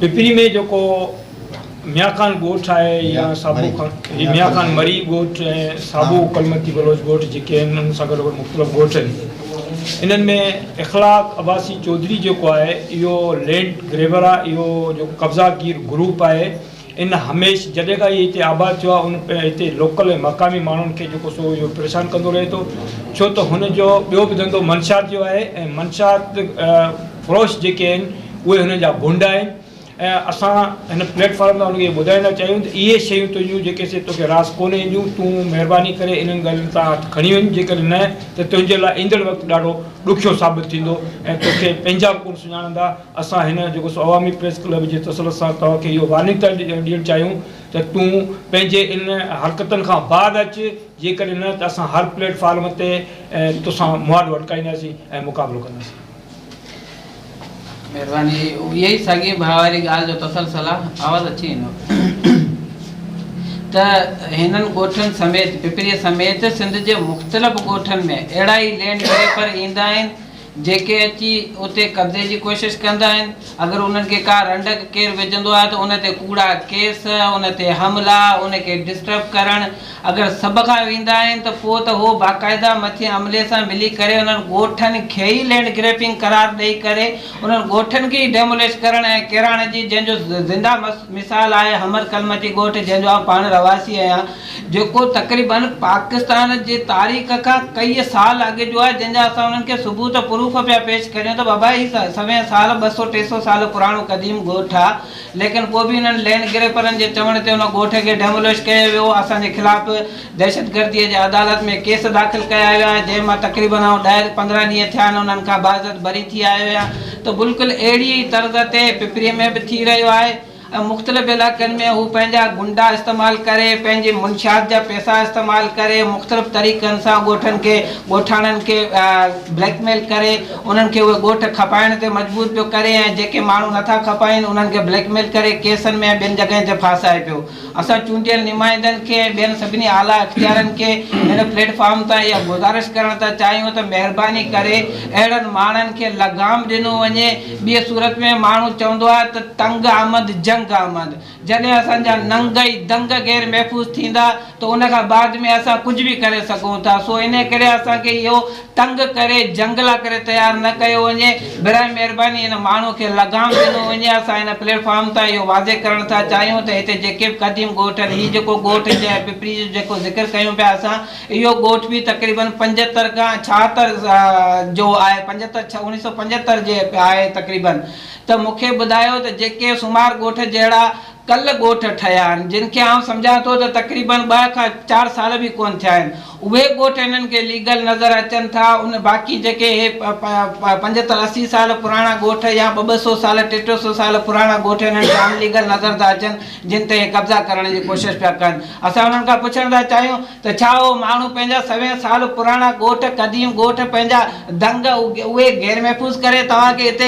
पिपरी में जो मियाखान गोठ है या साबू मियाखान मरी गोठ ऐं साबू कलमती बलोच गोठ जेके आहिनि उन सां गॾु मुख़्तलिफ़ गोठ आहिनि। इन्हनि में इख़लाक़ अब्बासी चौधरी जेको आहे इहो लैंड ग्रेबर आहे, इहो जो कब्ज़ागीर ग्रुप आहे। इन हमेशह जॾहिं खां इहे हिते आबाद थियो आहे उन हिते लोकल ऐं मक़ामी माण्हुनि खे जेको सो इहो परेशान कंदो रहे थो, छो त हुनजो ॿियो बि धंधो मंशात जो आहे ऐं मंशात फ़रोश जेके आहिनि उहे हुननि जा भुंड आहिनि। ऐं असां हिन प्लेटफॉर्म तां उनखे ॿुधाइणु चाहियूं त इहे शयूं तुंहिंजूं जेके से तोखे रास कोन्हे ईंदियूं, तूं महिरबानी करे इन्हनि ॻाल्हियुनि तां खणी वञु, जेकॾहिं न त तुंहिंजे लाइ ईंदड़ वक़्तु ॾाढो ॾुखियो साबित थींदो ऐं तोखे पंहिंजा कोन सुञाणंदा। असां हिन जेको सो अवामी प्रेस क्लब जे तसलुत सां तव्हांखे इहो वार्निंग था ॾियणु चाहियूं त तूं पंहिंजे इन हरकतनि खां बाद अचु, जेकॾहिं न त असां हर प्लेटफॉर्म ते तोसां मुआद वटकाईंदासीं ऐं मुक़ाबिलो कंदासीं। मेहरबानी यही साॻी भावारी ॻाल्हि जो तसलसल आहे। आवाज़ अची वेंदो त हिननि ॻोठनि समेत पिपरीअ समेत सिंध जे मुख़्तलिफ़ ॻोठनि में अहिड़ा ई लैंड ग्रेबर ईंदा आहिनि जेके अची उते कब्ज़े जी कोशिशि कंदा आहिनि। अगरि उन्हनि खे का रंडक केरु विझंदो आहे त उन ते कूड़ा केस, उन ते हमला, उनखे डिस्टर्ब करणु अगरि सभ खां वेंदा आहिनि त पोइ त उहो बाक़ाइदा मथे अमले सां मिली करे उन्हनि ॻोठनि खे ई लैंड ग्रेपिंग करार ॾेई करे उन्हनि ॻोठनि खे ई डेमोलिश करणु ऐं किराणे जी जंहिंजो ज़िंदा मिसाल आहे हमर कलमती ॻोठ, जंहिंजो आउं पाण रवासी आहियां, जेको तक़रीबन पाकिस्तान जे तारीख़ खां कई साल अॻु जो आहे, जंहिंजा असां उन्हनि खे सबूत प्रूफ पिया पेश करियूं त बाबा ही सवें साल 200-300 साल पुराणो क़दीम ॻोठ आहे, लेकिन पोइ बि हिननि लैंड ग्रेपरनि जे चवण ते उन ॻोठ खे डेमोलिश कयो वियो। असांजे ख़िलाफ़ दहशतगर्दीअ जे अदालत में केस दाख़िल कया विया, जंहिं मां तक़रीबन 10-15 ॾींहं थिया आहिनि उन्हनि खां बाज़त बरी थी आयो आहियां। त बिल्कुलु अहिड़ी तर्ज़ ते पिपरीअ में बि थी रहियो आहे। मुख़्तलिफ़ इलाइक़नि में हू पंहिंजा गुंडा इस्तेमालु करे, पंहिंजे मुंशियात जा पैसा इस्तेमालु करे, मुख़्तलिफ़ तरीक़नि सां ॻोठनि खे ॻोठाणनि खे ब्लैकमेल करे उन्हनि खे उहे ॻोठ खपाइण ते मजबूर पियो करे ऐं जेके माण्हू नथा खपाइनि उन्हनि खे ब्लैकमेल करे केसनि में ॿियनि जॻहियुनि ते फासाए पियो। असां चूंडियल नुमाइंदनि खे ॿियनि सभिनी आला इख़्तियारनि खे हिन प्लेटफॉर्म तां इहा गुज़ारिश करणु था चाहियूं त महिरबानी करे अहिड़नि माण्हुनि खे लगाम ॾिनो वञे। ॿिए सूरत में माण्हू चवंदो आहे त तंग आमद जंग आमद, जॾहिं असांजा नंग ई दंग गैर महफ़ूज़ थींदा त उन खां बाद में असां कुझु बि करे सघूं था। सो इन करे असांखे इहो तंग करे जंग लाइ करे तयारु न कयो वञे। बराए महिरबानी हिन माण्हू खे लगाम ॾिनो वञे। असां हिन प्लेटफॉर्म तां इहो वाज़े करणु था चाहियूं त हिते जेके बि क़दीम ॻोठ आहिनि, हीउ जेको ॻोठ जे पिपरी जो जेको ज़िक्र कयूं पिया असां, इहो ॻोठ बि तक़रीबन 75 खां 76 जो आहे, 1975 जे आहे तक़रीबन। त मूंखे ॿुधायो त जेके सुमार ॻोठ जहिड़ा कल्ह ॻोठ ठहिया आहिनि, जिन खे आउं सम्झां थो त तक़रीबन 2 खां 4 साल बि कोन थिया आहिनि, उहे ॻोठ हिननि खे लीगल नज़र अचनि था। उन बाक़ी जेके 75-80 साल पुराणा ॻोठ या 200 साल 300 साल पुराणा ॻोठ हिननि खे अनलीगल नज़र था अचनि, जिन ते कब्ज़ा करण जी कोशिशि पिया कनि। असां उन्हनि खां पुछणु था चाहियूं त छा उहो माण्हू पंहिंजा 100 साल पुराणा ॻोठ क़दीम ॻोठ पंहिंजा दंग उहे गैर महफ़ूज़ करे तव्हांखे हिते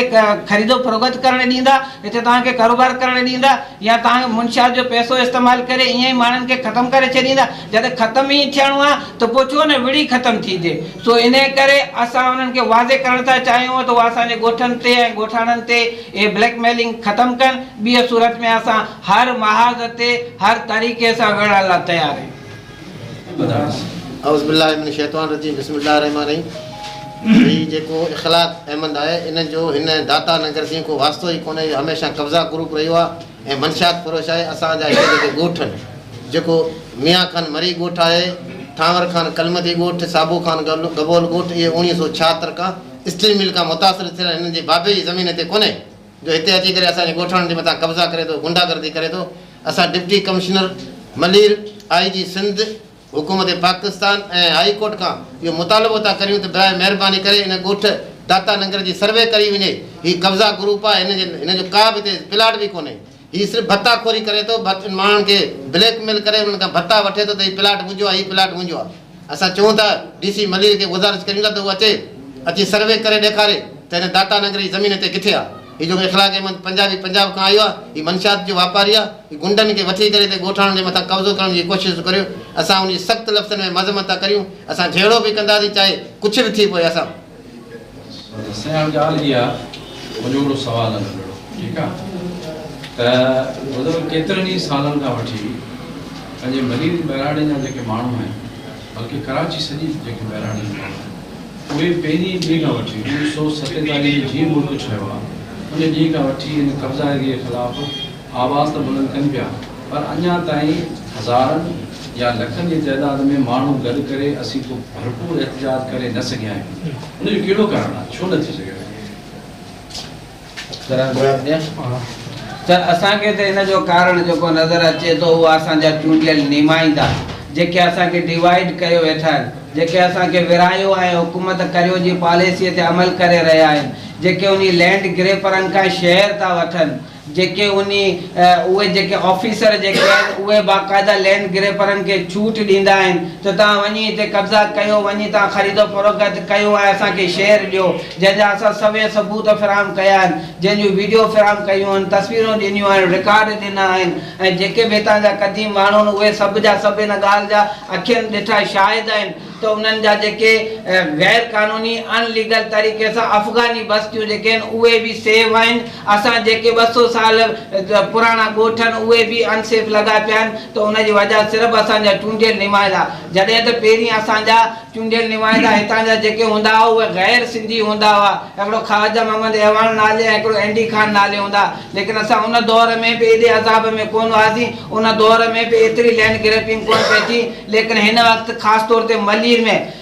ख़रीदो फ़रोख़्त करणु ॾींदा, हिते तव्हांखे कारोबार करणु ॾींदा, या तव्हां मुंशियात जो पैसो इस्तेमालु करे ईअं ई माण्हुनि खे ख़तमु करे छॾींदा? जॾहिं ख़तमु ई थियणो आहे त पोइ छो न विड़ी ख़तमु थीजे। सो इन करे असां उन्हनि खे वाज़े करणु था चाहियूं त उहे असांजे ॻोठनि ते ऐं ॻोठाणनि ते इहे ब्लैकमेलिंग ख़तमु कनि। ॿिए सूरत में असां हर महाज़ ते हर तरीक़े सां विढ़ण लाइ तयारु आहियूं। औज़ु बिल्लाहि मिन शैतानिर रजीम, बिस्मिल्लाहिर रहमानिर रहीम। हीउ जेको इख़लाक़ अहमद आहे, इन जो हिन दाता नगर से को वास्तो ई कोन्हे। हमेशह कब्ज़ा ग्रुप रहियो आहे ऐं मंशात फ़रोश आहे। असांजा हिते जेके ॻोठ आहिनि, जेको मियां खान मरी ॻोठ आहे, ठांवर खान कलमती ॻोठ, साबू खान गबोल ॻोठ, इहे 1976 खां स्टील मिल खां मुतासिर थियल हिननि जे बाबे जी ज़मीन हिते कोन्हे, जो हिते अची करे असांजे ॻोठनि जे मथां कब्ज़ा करे थो, गुंडागर्दी करे थो। असां deputy commissioner Malir, IG Sindh, हुकूमत पाकिस्तान ऐं हाई कोर्ट खां इहो मुतालबो था करियूं त बराए महिरबानी करे इन ॻोठ दाता नगर जी सर्वे करी वञे। हीउ कब्ज़ा ग्रुप आहे, हिन जो का बि हिते प्लाट बि कोन्हे। हीउ सिर्फ़ु भत्ताखोरी करे थो, माण्हुनि खे ब्लैकमेल करे उन्हनि खां भत्ता वठे थो त हीउ प्लाट मुंहिंजो आहे, हीउ प्लाट मुंहिंजो आहे। असां चऊं था DC मलीर खे गुज़ारिश कयूं था त उहो अची सर्वे करे ॾेखारे त हिन दाता नगर जी ज़मीन हिते किथे आहे। हीउ जेको इख़लाक़ अहमद पंजाब खां आयो आहे, हीउ मंशात जो वापारी आहे। हीउ गुंडनि खे वठी करे हिते ॻोठाणनि जे मथां कब्ज़ो करण जी कोशिशि करियो। असां उन सख़्तु लफ़्ज़नि में मज़मत था करियूं। असां जहिड़ो बि कंदासीं, चाहे कुझु बि थी पए। असां ॻाल्हि इहा मुंहिंजो हिकिड़ो सुवालु आहे, ठीकु आहे? मतलब केतिरनि ई सालनि खां वठी पंहिंजे मरीज़ बहिराणे जा जेके माण्हू आहिनि, बल्कि कराची सॼी जेके बहिराणे जा माण्हू आहिनि, उहे पहिरीं ॾींहं खां वठी 1947 में जीअं मुल्क ठहियो आहे उन ॾींहं खां वठी हिन कब्ज़ागिरीअ जे ख़िलाफ़ु आवाज़ त बुलंद कनि पिया, पर अञा ताईं हज़ारनि या लखनि जी तइदाद में माण्हू गॾु करे असीं को भरपूर एहतिजाज करे न सघिया आहियूं। उनजो कहिड़ो कारण आहे, छो न थी सघे? त असांखे त हिन जो कारण जेको नज़र अचे थो उहा असांजा चूंडियल नुमाइंदा जेके असांखे डिवाइड कयो वेठा आहिनि, जेके असांखे विरायो ऐं हुकूमत करियो जी पॉलिसीअ ते अमल करे रहिया आहिनि, जेके उन लैंड ग्रेपरनि खां शेयर था वठनि, जेके उहे जेके ऑफिसर जेके आहिनि उहे बाक़ाइदा लैंड ग्रेपरनि खे छूट ॾींदा आहिनि त तव्हां वञी हिते कब्ज़ा कयो, वञी तव्हां ख़रीदो फ़रोख़्त कयो ऐं असांखे शेयर ॾियो, जंहिंजा असां सभई सबूत फ़राहम कया आहिनि, जंहिंजूं वीडियो फ़राहम कयूं आहिनि, तस्वीरूं ॾिनियूं आहिनि, रिकॉर्ड ॾिना आहिनि, ऐं जेके बि हितां जा क़दीम माण्हू आहिनि उहे सभ जा सभु हिन ॻाल्हि जा अखियुनि ॾिठा शाहिद आहिनि त उन्हनि जा जेके गैर कानूनी अनलीगल तरीक़े सां अफ़गानी बस्तियूं जेके आहिनि उहे बि सेव आहिनि। असां जेके 200 साल पुराणा ॻोठ आहिनि उहे बि अनसेफ लॻा पिया आहिनि, त उनजी वजह सिर्फ़ु असांजा चूंडियल नुमाइंदा, जॾहिं त पहिरीं असांजा चूंडियल नुमाइंदा हितां जा जेके हूंदा हुआ उहे गैर सिंधी हूंदा हुआ, हिकिड़ो ख़्वाजा मोहम्मद अहवान नाले ऐं हिकिड़ो एंडी खान नाले हूंदा, लेकिन असां उन दौर में बि एॾे अज़ाब में कोन हुआसीं, उन दौर में बि एतिरी लैंड ग्रेपिंग कोन पई थी, लेकिन हिन वक़्तु ख़ासि तौर ते मलीर में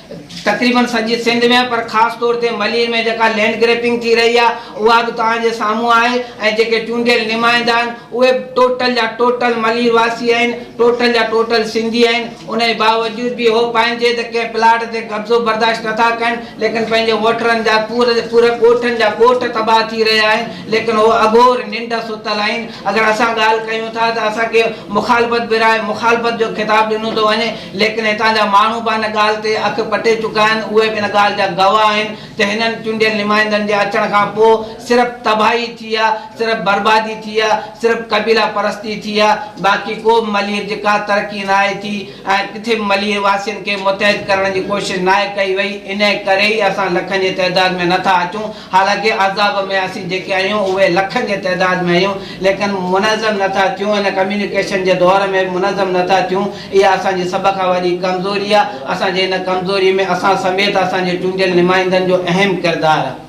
तक़रीबन सॼी सिंध में पर ख़ासि तौर ते मलीर में जेका लैंड ग्रेपिंग थी रही आहे उहा बि तव्हांजे साम्हूं आहे, ऐं जेके चूंडियल नुमाइंदा आहिनि उहे टोटल जा टोटल मलीर वासी आहिनि, टोटल जा टोटल सिंधी आहिनि। उन जे बावजूद बि उहो पंहिंजे त कंहिं प्लाट ते कब्ज़ो बर्दाश्त नथा कनि, लेकिन पंहिंजे वोटरनि जा पूरे ॻोठनि जा ॻोठ तबाह थी रहिया आहिनि, लेकिन उहो अघोर निंड सुतल आहिनि। अगरि असां ॻाल्हि कयूं था त असांखे मुखालफ़त विराए मुखालफ़त जो ख़िताब ॾिनो थो वञे, लेकिन हितां जा माण्हू बि हिन ॻाल्हि ते अखि पटे चुका आहिनि, उहे बि हिन ॻाल्हि जा गवाह आहिनि त हिननि चूंडियल नुमाइंदनि जे अचण खां पोइ सिर्फ़ु तबाही थी आहे, सिर्फ़ु बर्बादी थी आहे, सिर्फ़ु कबीला परस्ती थी आहे, बाक़ी को बि मलीर जी का तरक़ी न आहे थी, ऐं किथे बि मलीर वासियुनि खे मुतहद करण जी कोशिशि न आहे कई वई। इन करे ई असां लखनि जी तइदाद में नथा अचूं, हालांकि अज़ाब में असीं जेके आहियूं उहे लखनि जे तइदाद में आहियूं, लेकिन मुनज़म नथा थियूं, हिन कम्युनिकेशन जे दौर में मुनज़म नथा थियूं। इहा असांजी सभ खां वॾी कमज़ोरी आहे। असांजे हिन कमज़ोरी में असां समेत असांजे चूंडियल नुमाइंदनि जो अहम किरदारु आहे।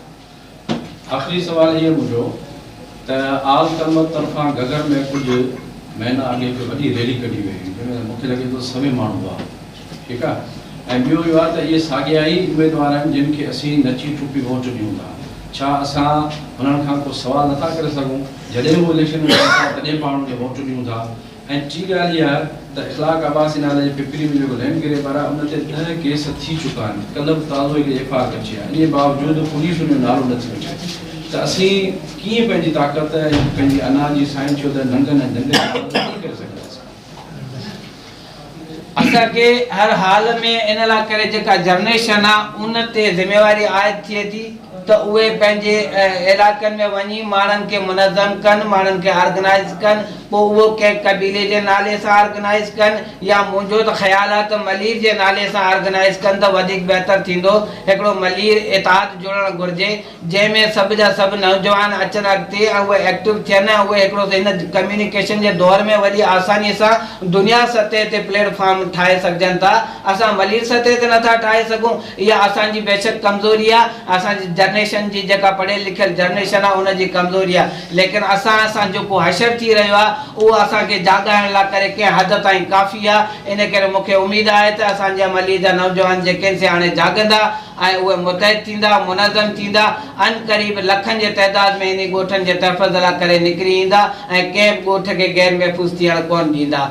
आख़िरी सवाल इहो मुंहिंजो त आल कलमत तरफ़ां गगर में कुझु महीना अॻे हिकु वॾी रैली कढी वई, जंहिंमें मूंखे लॻे थो सभई माण्हू हुआ, ठीकु आहे, ऐं ॿियो इहो आहे त इहे साॻिया ई उमेदवार आहिनि जिन खे असीं नची टुपी वोट ॾियूं था। छा असां हुननि खां को सवाल नथा करे सघूं जॾहिं उहो इलेक्शन में तॾहिं पाण हुनखे वोट ॾियूं था? ऐं टी ॻाल्हि इहा आहे त इख़लाक़ अब्बासी नाले जे पिपरी में जेको लैंड ग्रेपर आहे उन ते 10 केस थी चुका आहिनि, कल्ह बि ताज़ो हिकु एफआईआर अची आहे, इन बावजूदि पुलिस हुन जो नालो नथी वठे, त असीं कीअं पंहिंजी ताक़त ऐं पंहिंजी अनाज जी साइंस जो त नंगनि ऐं दंगनि करे सघंदासीं? असांखे हर हाल में इन लाइ करे जेका जनरेशन आहे उन ते ज़िम्मेवारी आयद थिए थी त उहे पंहिंजे इलाइक़नि में वञी माण्हुनि खे मुनज़म कनि, माण्हुनि खे ऑर्गेनाइज़ कनि, पोइ उहो कंहिं कबीले जे नाले सां ऑर्गेनाइज़ कनि, या मुंहिंजो त ख़्यालु आहे त मलीर जे नाले सां ऑर्गेनाइज़ कनि त वधीक बहितर थींदो। हिकिड़ो मलीर इतिहाद जुड़णु घुरिजे जंहिंमें सभ जा सभु नौजवान अचनि अॻिते ऐं उहे एक्टिव थियनि, ऐं उहे हिकिड़ो हिन कम्युनिकेशन जे दौर में वॾी आसानीअ सां दुनिया सतह ते प्लेटफॉर्म ठाहे सघजनि था। असां मलीर सतह ते नथा ठाहे सघूं, इहा असांजी बेशक कमज़ोरी आहे, असांजी जनरेशन जी जेका पढ़ियल लिखियल जनरेशन आहे उनजी कमज़ोरी आहे, लेकिन असां जेको हशर थी रहियो आहे उहो असांखे जाॻाइण लाइ करे कंहिं हद ताईं काफ़ी आहे। इन करे मूंखे उमेदु आहे त असांजा मलीर जा नौजवान जेके से हाणे जाॻंदा ऐं उहे मुतहद थींदा, मुनज़म थींदा, अन क़रीब लखनि जे तइदाद में इन ॻोठनि जे तहफ़ुज़ लाइ करे निकिरी ईंदा ऐं कंहिं बि ॻोठ खे गैर महफ़ूज़ थियणु कोन ॾींदा।